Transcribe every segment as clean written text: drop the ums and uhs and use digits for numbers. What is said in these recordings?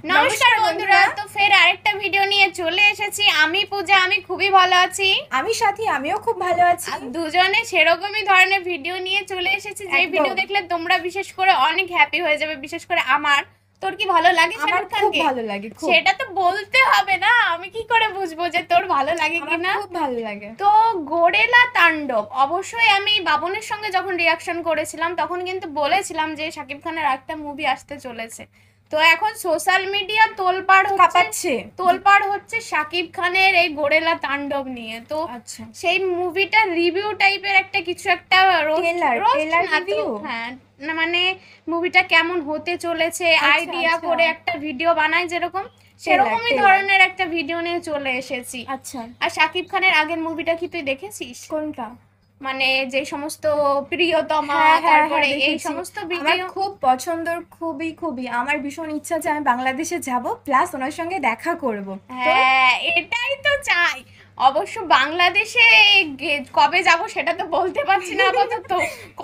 নমস্কার বন্ধুরা, তো ফের আরেকটা ভিডিও নিয়ে চলে এসেছি। আমি পূজা, আমি খুবই ভালো আছি। আমি সাথী, আমিও খুব ভালো আছি। দুজনে সেরকমই ধরনের ভিডিও নিয়ে চলে এসেছি, যে ভিডিও দেখলে তোমরা বিশেষ করে অনেক হ্যাপি হয়ে যাবে। বিশেষ করে আমার, তোর কি ভালো লাগে? আমার খুব ভালো লাগে। সেটা তো বলতে হবে না, আমি কি করে বুঝবো যে তোর ভালো লাগে কিনা? খুব ভালো লাগে। তো গোরেলা তাণ্ডব, অবশ্যই আমি বাবনের সঙ্গে যখন রিয়াকশন করেছিলাম তখন কিন্তু বলেছিলাম যে শাকিব খানের একটা মুভি আসতে চলেছে। তো এখন সোশ্যাল মিডিয়া তোলপাড় হচ্ছে শাকিব খানের এই গোরেলা তাণ্ডব নিয়ে। তো আচ্ছা, সেই মুভিটা রিভিউ টাইপের একটা কিছু একটা হ্যাঁ, না মানে মুভিটা কেমন হতে চলেছে আইডিয়া করে একটা ভিডিও বানায়, যেরকম সেরকমই ধরনের একটা ভিডিও নিয়ে চলে এসেছি। আচ্ছা, আর শাকিব খানের আগের মুভিটা কি তুই দেখেছিস? কোনটা? মানে যে সমস্ত প্রিয়তমা, তারপরে এই সমস্ত ভিডিও খুব পছন্দের, খুবই আমার ভীষণ ইচ্ছা যে আমি বাংলাদেশে যাব, প্লাস ওনার সঙ্গে দেখা করব। হ্যাঁ, এটাই তো চাই। অবশ্য বাংলাদেশে কবে যাব সেটা তো বলতে পারছি না আপাতত,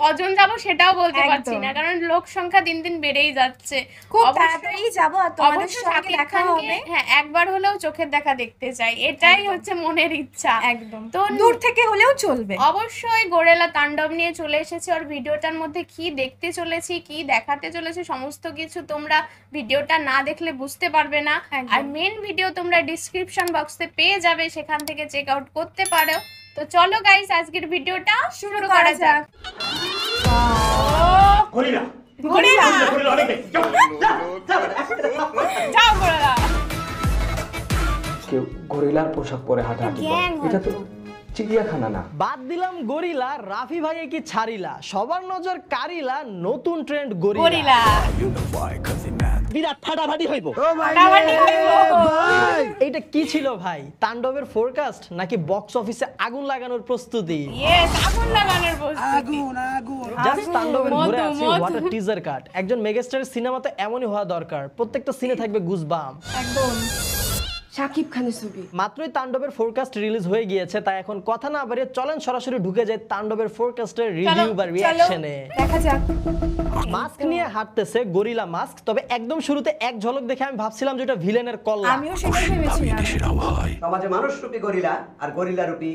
কজন যাব সেটাও বলতে পারছি না, কারণ লোক সংখ্যা দিন দিন বেড়েই যাচ্ছে। খুব তাড়াতাড়ি যাব, আর তোমাদের সঙ্গে দেখা হবে। হ্যাঁ, একবার হলেও চোখের দেখা দেখতে চাই, এটাই হচ্ছে মনের ইচ্ছা। একদম, তো দূর থেকে হলেও চলবে। অবশ্যই গোরেলা তাণ্ডব নিয়ে চলে এসেছি, আর ভিডিওটার মধ্যে কি দেখতে চলেছি, কি দেখাতে চলেছি, সমস্ত কিছু তোমরা ভিডিওটা না দেখলে বুঝতে পারবে না। আর মেন ভিডিও তোমরা ডিসক্রিপশন বক্সে পেয়ে যাবে, সেখান থেকে চেক আউট করতে পারো। তো চলো গাইস, আজকের ভিডিওটা শুরু করা যাক। গরিলা গরিলা যাও গোরেলা। কেউ গরিলার পোশাক পরে হাঁটাহাঁটি করে, এটা তো চিড়িয়াখানা না। বাদ দিলাম গরিলা, রাফি ভাইয়ে কি ছাড়িলা, সবার নজর কারিলা, নতুন ট্রেন্ড গরিলা। বিরাট ফাটাফাটি হইব। এইটা কি ছিল ভাই? তাণ্ডবের ফোরকাস্ট নাকি বক্স অফিসে আগুন লাগানোর প্রস্তুতি? আগুন লাগানোর প্রস্তুতি। জাস্ট তাণ্ডবের ঘুরে আছি, হোয়াট আ টিজার কাট। একজন মেগাস্টারের সিনেমাতে এমনই হওয়া দরকার, প্রত্যেকটা সিনে থাকবে গুজবাম। একদম শাকিব খানের ছবি। মাত্রই তাণ্ডবের ফোরকাস্ট রিলিজ হয়ে গিয়েছে, তাই এখন কথা না বাড়িয়ে চলেন সরাসরি ঢুকে যায় তাণ্ডবের ফোরকাস্টের রিভিউ বা রিঅ্যাকশনে। দেখা যাক। মাস্ক নিয়ে হাঁটতেছে গরিলা মাস্ক, তবে একদম শুরুতে এক ঝলক দেখে আমি ভাবছিলাম যে এটা ভিলেনের কল্লা। আমিও সেটাই ভেবেছিলাম। সমাজে মানুষ রূপী গরিলা আর গরিলা রূপী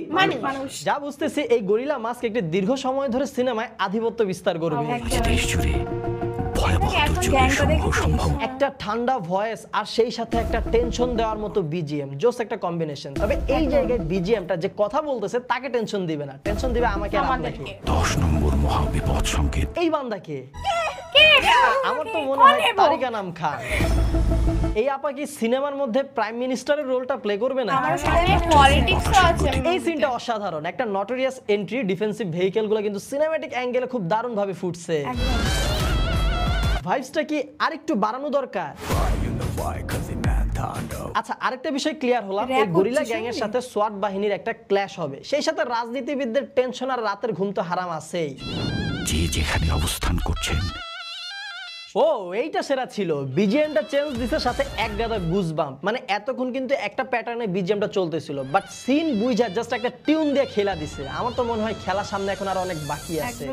মানুষ। যা বুঝতেছি এই গরিলা মাস্ক একটি দীর্ঘ সময় ধরে সিনেমায় আধিপত্য বিস্তার করবে। একটা ঠান্ডা ভয়েস আর সেই সাথে একটা টেনশন দেওয়ার মতো বিজিএম, জোস একটা কম্বিনেশন। তবে এই জায়গায় বিজিএমটা যে কথা বলতেছে তাকে টেনশন দিবে না, টেনশন দিবে আমাকে আর আপনাকে। 10 নম্বর মহাবিপদ সংকেত। এই বান্দাকে আমার তো মনে হয় তারিকা নাম খান। এই আপা কি সিনেমার মধ্যে প্রাইম মিনিস্টারের রোলটা প্লে করবে না? এই সিনটা অসাধারণ, একটা নটোরিয়াস এন্ট্রি, ডিফেন্সিভ ভেহিকেল গুলো কিন্তু সিনেম্যাটিক অ্যাঙ্গেলে খুব দারুণ ভাবে ফুটছে। ভাইবসটা কি আরেকটু বাড়ানো দরকার? আচ্ছা, আরেকটা বিষয় ক্লিয়ার হলাম, এই গরিলা গ্যাং এর সাথে সোয়াট বাহিনীর একটা ক্ল্যাশ হবে, সেই সাথে রাজনীতিবিদদের টেনশন আর রাতের ঘুম তো হারাম আছেই। যে যেখানে অবস্থান করছেন, ও এইটা সেরা ছিল। বিজিএমটা চেঞ্জ দিছে, সাথে এক গাদা গুজবাম্প। মানে এতক্ষণ কিন্তু একটা প্যাটার্নে বিজিএমটা চলতেছিল, বাট সিন বুঝা জাস্ট একটা টিউন দিয়ে খেলা দিছে। আমার তো মনে হয় খেলা সামনে এখন আর অনেক বাকি আছে।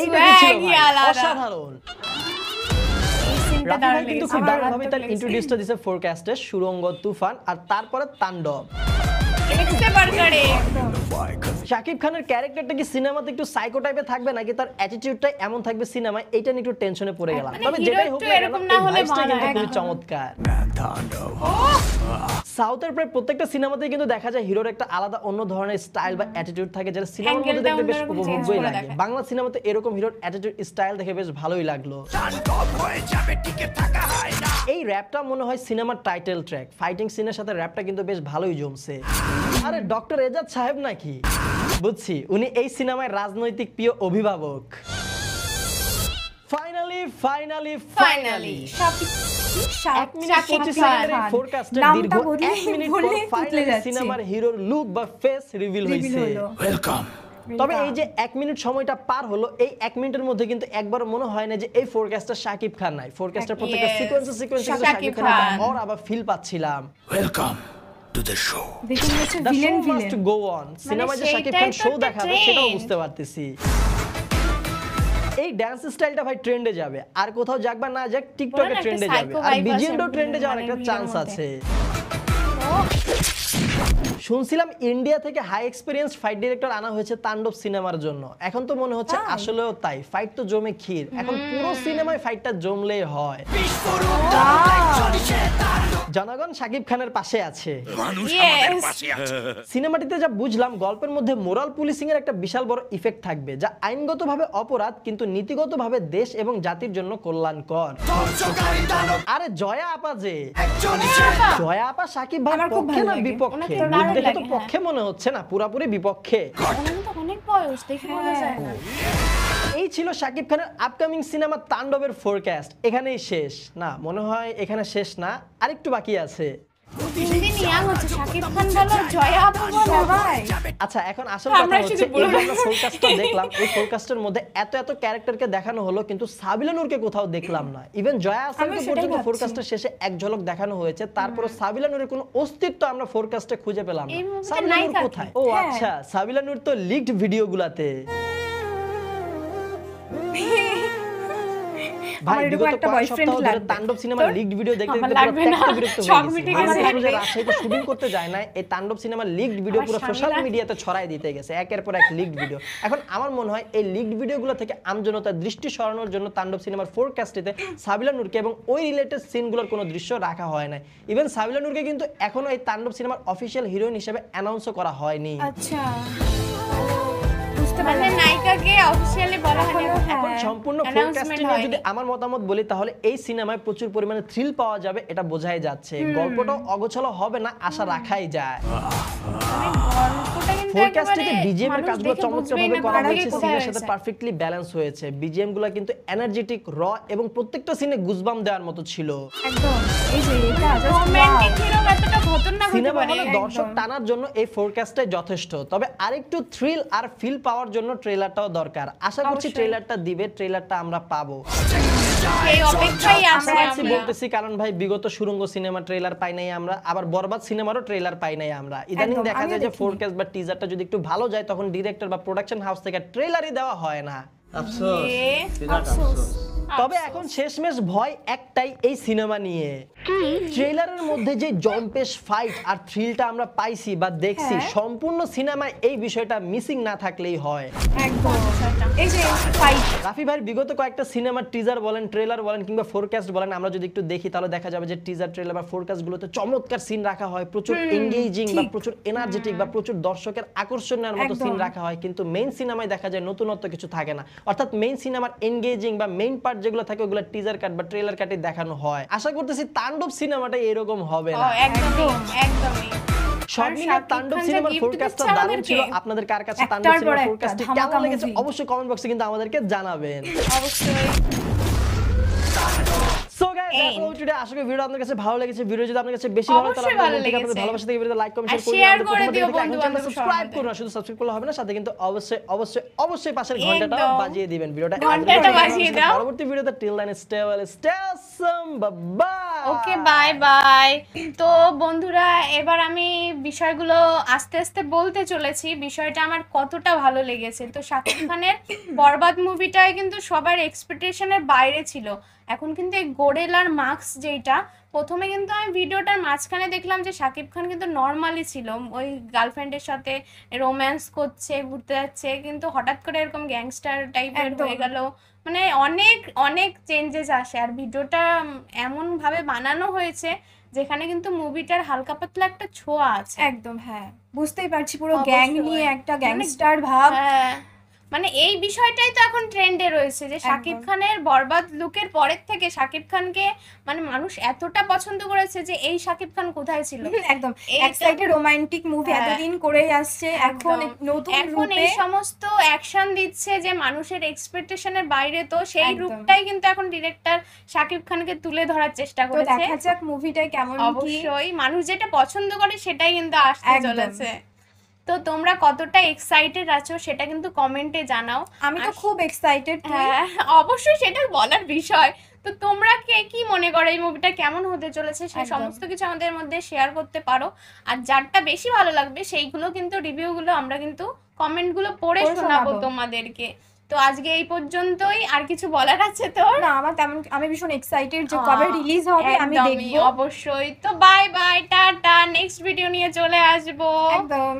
এইটা ছিল অসাধারণ। রাফি ভাই কিন্তু খুব দারুণভাবে তার ইন্ট্রোডিউসটা দিছে ফোরকাস্টে, সুরঙ্গ, তুফান আর তারপরে তাণ্ডব। শাকিব খানের ক্যারেক্টারটা কি সিনেমাতে একটু সাইকো টাইপের থাকবে নাকি তার অ্যাটিটিউডটা এমন থাকবে সিনেমায়, এটা নিয়ে একটু টেনশনে পড়ে গেলাম। তবে যেটাই হোক না কেন খুবই চমৎকার। সাউথের প্রায় প্রত্যেকটা সিনেমাতেই কিন্তু দেখা যায় হিরোর একটা আলাদা অন্য ধরনের স্টাইল বা অ্যাটিটিউড থাকে, যেটা সিনেমার মধ্যে দেখতে বেশ উপভোগ্যই লাগে। বাংলা সিনেমাতে এরকম হিরোর অ্যাটিটিউড স্টাইল দেখে বেশ ভালোই লাগলো। এই র্যাপটা মনে হয় সিনেমার টাইটেল ট্র্যাক। ফাইটিং সিনের সাথে র্যাপটা কিন্তু বেশ ভালোই জমছে। আরে ডক্টর এজাজ সাহেব নাকি? বুঝছি, উনি এই সিনেমায় রাজনৈতিক প্রিয় অভিভাবক। ফাইনালি সিনেমার হিরোর লুক বা ফেস রিভিল হয়েছে। তবে এই যে 1 মিনিট সময়টা পার হলো, এই 1 মিনিটের মধ্যে কিন্তু একবার মনে হয় না যে এই ফোরকাস্টটা শাকিব খান নাই। ফোরকাস্টের প্রত্যেকটা সিকোয়েন্সে শাকিব খান আর আবার ফিল পাচ্ছিলাম। Welcome to the show. দেখুন হচ্ছে ভিলেন মাস্ট গো অন। সিনেমায় যে শাকিব খান শো দেখাবে সেটাও বুঝতে পারতেছি। এই ডান্স স্টাইলটা ভাই ট্রেন্ডে যাবে, আর কোথাও যাক বা না যাক টিকটকে একটা ট্রেন্ডে যাবে, psycho আর vibe বিজিএমটাও আছে ট্রেন্ডে যাওয়ার একটা ভিডিওর চান্স মধ্যে। আছে। শুনছিলাম ইন্ডিয়া থেকে হাই এক্সপেরিয়েন্স ফাইট ডিরেক্টর আনা হয়েছে তাণ্ডব সিনেমার জন্য, এখন তো মনে হচ্ছে তাই? আসলেও তাই। ফাইট তো জমে ক্ষীর, এখন পুরো সিনেমায় ফাইটটা জমলেই হয়। জনগণ শাকিব খানের পাশে আছে। সিনেমাটিতে যা বুঝলাম গল্পের মধ্যে মোরাল পুলিশিং এর একটা বিশাল বড় ইফেক্ট থাকবে, যা আইনগতভাবে অপরাধ কিন্তু নীতিগতভাবে দেশ এবং জাতির জন্য কল্যাণকর। আরে জয়া আপা যে, জয়া আপা শাকিব ভাই আমার খুব পক্ষে ভালো না লাগে। বিপক্ষে? ওনাকে লুক দারুণ দেখে তো লাগে, পক্ষে মনে হচ্ছে না, পুরাপুরি বিপক্ষে। ওনার তো অনেক বয়স, দেখে বলা যায় না। এই ছিল শাকিব খানের আপকামিং সিনেমা তাণ্ডবের ফোরকাস্ট। এখানেই শেষ না, মনে হয় এখানে শেষ না, আরেকটু বাকি আছে। দিন দিন ইয়াং হচ্ছে, শাকিব খান বলো, জয়া আপু বলো, সবাই আচ্ছা এখন আসল আমরা কথা হচ্ছে, শুধু এই যে আমরা ফোরকাস্টটা দেখলাম, এই ফোরকাস্টের মধ্যে এত এত ক্যারেক্টারকে দেখানো হলো, কিন্তু সাবিলা নূরকে কোথাও দেখলাম না। ইভেন জয়া আহসানকে সেটাই পর্যন্ত ভাবছি। ফোরকাস্টের শেষে এক ঝলক দেখানো হয়েছে, তারপরে সাবিলা নূরের কোনো অস্তিত্ব আমরা ফোরকাস্টে খুঁজে পেলাম না। এই মুভিতে সাবিলা নূর নায়িকা কোথায়? কে? ও হ্যাঁ। আচ্ছা, সাবিলা নূর তো লিকড ভিডিওগুলাতে। ভাই আমার এরকম বিগত একটা কয়েক boyfriend সপ্তাহ ধরে লাগবে। তাণ্ডব সিনেমার লিকড ভিডিও দেখতে আমার দেখতে পুরো লাগবে না, ত্যক্ত বিরক্ত শখ হয়ে মিটে গেছি। গেছে। মানুষ যে রাজশাহীতে শুটিং করতে যায় না, এই তাণ্ডব সিনেমার লিকড ভিডিও আমার পুরো স্বামী সোশ্যাল রাগ- মিডিয়াতে ছড়াই দিতে গেছে, একের পর এক লিকড ভিডিও। এখন আমার মনে হয় এই লিকড ভিডিওগুলো থেকে আমজনতার দৃষ্টি সরানোর জন্য তাণ্ডব সিনেমার ফোরকাস্টে সাবিলা নূরকে এবং ওই রিলেটেড সিনগুলোর কোনো দৃশ্য রাখা হয় না। ইভেন সাবিলা নূরকে কিন্তু এখনো এই তাণ্ডব সিনেমার অফিসিয়াল হিরোইন হিসেবে অ্যানাউন্সও করা হয়নি। আচ্ছা বুঝতে মানে পারলাম। নায়িকাকে অফিসিয়ালি বলা হয়নি, এখন হ্যাঁ, সম্পূর্ণ announcement ফোরকাস্টিং এ হয়নি। যদি আমার মতামত বলি, তাহলে এই সিনেমায় প্রচুর পরিমাণে থ্রিল পাওয়া যাবে, এটা বোঝাই যাচ্ছে। গল্পটাও অগোছালো হবে না, আশা রাখাই যায়। গল্পটা কিন্তু ফোরকাস্টে একেবারে বিজিএম এর মানুষ কাজগুলো দেখে চমৎকারভাবে বুঝবেই না করা কোথা থেকে হয়েছে, কোথায় সিনের সাথে হয়েছে। পারফেক্টলি ব্যালেন্স হয়েছে। বিজিএম গুলো কিন্তু এনার্জেটিক, র এবং প্রত্যেকটা সিনে গুজবাম দেওয়ার মতো ছিল। একদম এই যে এটা just রোমান্টিক wow। হিরো এতটা খতরনাক হতে সিনেমা পারে। হলে দর্শক টানার জন্য এই ফোরকাস্টটাই যথেষ্ট, তবে আরেকটু থ্রিল আর ফিল পাওয়ার জন্য ট্রেলারটাও দরকার। আশা করছি অবশ্যই। ট্রেলারটা দিবে, ট্রেলারটা আমরা পাবো। সেই অপেক্ষায় আশা আছে রাখছি আমরা। বলতেছি, কারণ ভাই বিগত সুরঙ্গ সিনেমা ট্রেলার পাই নাই আমরা, আবার বরবাদ সিনেমারও ট্রেলার পাই নাই আমরা। ইদানিং একদম, দেখা আমিও যায় যে দেখিনি। ফোরকাস্ট বা টিজারটা যদি একটু ভালো যায়, তখন ডিরেক্টর বা প্রোডাকশন হাউস থেকে ট্রেলারই দেওয়া হয় না। আফসোস এ, বিরাট আফসোস। আফসোস। তবে এখন শেষমেশ ভয় একটাই এই সিনেমা নিয়ে, ট্রেলারের মধ্যে যে জম্পেশ ফাইট আর থ্রিলটা আমরা পাইছি বা দেখছি, হ্যাঁ। সম্পূর্ণ সিনেমায় এই বিষয়টা মিসিং না থাকলেই হয়। একদম এই যে ফাইট রাফি ভাইয়ের বিগত কয়েকটা সিনেমার টিজার বলেন, ট্রেলার বলেন কিংবা ফোরকাস্ট বলেন, আমরা যদি একটু দেখি তাহলে দেখা যাবে যে টিজার, ট্রেলার বা ফোরকাস্ট গুলোতে চমৎকার সিন রাখা হয়, প্রচুর এঙ্গেজিং বা প্রচুর এনার্জেটিক বা প্রচুর দর্শকের আকর্ষণের মতো একদম। সিন রাখা হয়, কিন্তু মেইন সিনেমায় দেখা যায় নতুনত্ব কিছু থাকে না। অর্থাৎ মেইন সিনেমার এঙ্গেজিং বা মেইন পার্ট যেগুলো থাকে ওগুলো টিজার কাট বা ট্রেলার কাটে দেখানো হয়। আশা করতেছি তাণ্ডব সিনেমাটা এরকম হবে ও, না। একদমই একদমই। সব আর মিলিয়ে শাকিব তাণ্ডব খান যে সিনেমার gift ফোরকাস্টটা দিচ্ছে দারুণ ছিল। আমাদেরকে। আপনাদের কার কাছে একটার তাণ্ডব সিনেমার পর একটা ফোরকাস্টটি ধামাকা কেমন লেগেছে movie। অবশ্যই কমেন্ট বক্সে কিন্তু আমাদেরকে জানাবেন। অবশ্যই। সো গাইস, এই। টুডে আশা করি ভিডিও আপনাদের কাছে ভালো লেগেছে। ভিডিও যদি আপনাদের কাছে বেশি ভালো লাগে তাহলে অবশ্যই ভালো আপনাদের লেগেছে। ভালোবাসা থেকে ভিডিওতে লাইক কমেন্ট আর শেয়ার করে share করে দিও দিন। বন্ধু বান্ধব সাবস্ক্রাইব সবার করুন, শুধু সাবস্ক্রাইব করলে হবে না, সাথে কিন্তু অবশ্যই অবশ্যই অবশ্যই পাশের একদম। ঘন্টাটাও বাজিয়ে দিবেন। ভিডিওটা ঘন্টাটা বাজিয়ে দাও। পরবর্তী ভিডিওতে till then stay well stay awesome, bye. Okay bye bye. তো বন্ধুরা, এবার আমি বিষয়গুলো আস্তে আস্তে বলতে চলেছি, বিষয়টা আমার কতটা ভালো লেগেছে। তো শাকিব খানের বরবাদ মুভিটাই কিন্তু সবার এক্সপেকটেশনের বাইরে ছিল। এখন কিন্তু এই গোরেলার মার্কস যেটা, প্রথমে কিন্তু আমি ভিডিওটার মাঝখানে দেখলাম যে শাকিব খান কিন্তু নর্মালি ছিল, ওই গার্লফ্রেন্ডের সাথে রোম্যান্স করছে, ঘুরতে যাচ্ছে, কিন্তু হঠাৎ করে এরকম গ্যাংস্টার টাইপের একদম। হয়ে গেল। মানে অনেক অনেক চেঞ্জেস আসে। আর ভিডিওটা এমন ভাবে বানানো হয়েছে যেখানে কিন্তু মুভিটার হালকা পাতলা একটা ছোঁয়া আছে। একদম হ্যাঁ বুঝতেই পারছি, পুরো অবশ্যই। গ্যাং নিয়ে একটা গ্যাংস্টার ভাব। হ্যাঁ, মানে এই বিষয়টাই তো এখন ট্রেন্ডে রয়েছে যে শাকিব একদম। খানের বরবাদ লুকের পরের থেকে শাকিব খানকে মানে মানুষ এতটা পছন্দ করেছে যে এই শাকিব খান কোথায় ছিল। একদম এইটা- এক সাইডে রোমান্টিক মুভি হ্যাঁ। এতদিন করেই আসছে, এখন একদম। নতুন এখন রূপে এই সমস্ত অ্যাকশন দিচ্ছে যে মানুষের এক্সপেকটেশনের বাইরে, তো সেই একদম। রূপটাই কিন্তু এখন ডিরেক্টর শাকিব খানকে তুলে ধরার চেষ্টা তো করেছে। দেখা যাক মুভিটা কেমন কি। অবশ্যই মানুষ যেটা পছন্দ করে সেটাই কিন্তু আসতে একদম। চলেছে। তো তোমরা কতটা এক্সাইটেড আছো সেটা কিন্তু কমেন্টে জানাও। আমি তো আর- খুব এক্সাইটেড। হ্যাঁ, অবশ্যই সেটা বলার বিষয়। তো তোমরা কে কি মনে করো এই মুভিটা কেমন হতে চলেছে, সেই একদম। সমস্ত কিছু আমাদের মধ্যে শেয়ার করতে পারো। আর যারটা বেশি ভালো লাগবে সেইগুলো কিন্তু রিভিউগুলো আমরা কিন্তু কমেন্টগুলো পড়ে পড়ে শোনাবো শোনাবো। তোমাদেরকে। তো আজকে এই পর্যন্তই, আর কিছু বলার আছে তোর? না আমার তেমন, আমি ভীষণ এক্সাইটেড যে কবে রিলিজ হবে আমি একদমই, দেখবো। অবশ্যই। তো bye bye, tata, next video নিয়ে চলে আসবো। একদম।